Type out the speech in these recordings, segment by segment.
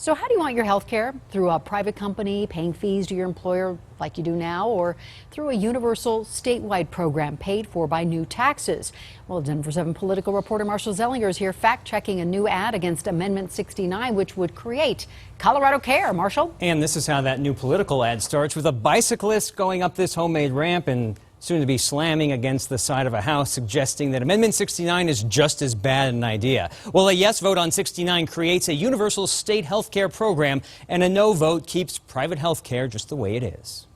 So how do you want your health care? Through a private company paying fees to your employer like you do now, or through a universal statewide program paid for by new taxes? Well, Denver 7 political reporter Marshall Zellinger is here fact-checking a new ad against Amendment 69, which would create Colorado Care. Marshall? And this is how that new political ad starts, with a bicyclist going up this homemade ramp and soon to be slamming against the side of a house, suggesting that Amendment 69 is just as bad an idea. Well, a yes vote on 69 creates a universal state health care program, and a no vote keeps private health care just the way it is.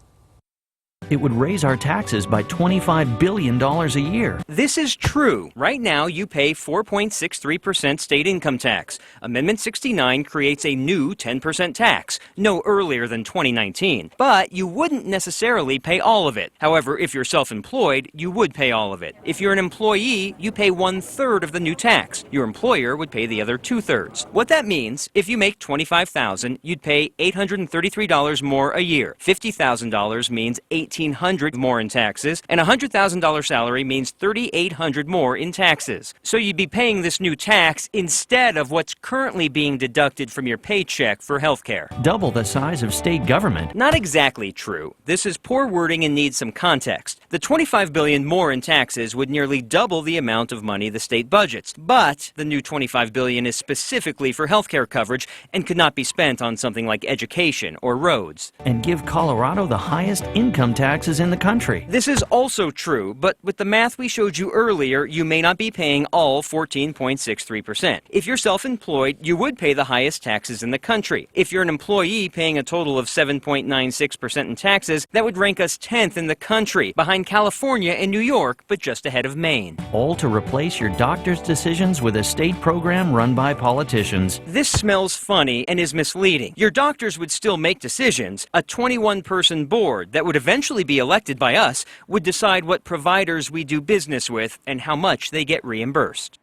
It would raise our taxes by $25 billion a year. This is true. Right now, you pay 4.63% state income tax. Amendment 69 creates a new 10% tax, no earlier than 2019. But you wouldn't necessarily pay all of it. However, if you're self-employed, you would pay all of it. If you're an employee, you pay 1/3 of the new tax. Your employer would pay the other 2/3. What that means, if you make $25,000, you'd pay $833 more a year. $50,000 means $1,800 more in taxes, and a $100,000 salary means $3,800 more in taxes. So you'd be paying this new tax instead of what's currently being deducted from your paycheck for health care. Double the size of state government. Not exactly true. This is poor wording and needs some context. The $25 billion more in taxes would nearly double the amount of money the state budgets. But the new $25 billion is specifically for health care coverage and could not be spent on something like education or roads. And give Colorado the highest income taxes in the country. This is also true, but with the math we showed you earlier, you may not be paying all 14.63%. If you're self-employed, you would pay the highest taxes in the country. If you're an employee paying a total of 7.96% in taxes, that would rank us 10th in the country, behind California and New York, but just ahead of Maine. All to replace your doctor's decisions with a state program run by politicians. This smells funny and is misleading. Your doctors would still make decisions. A 21-person board that would eventually be elected by us would decide what providers we do business with and how much they get reimbursed.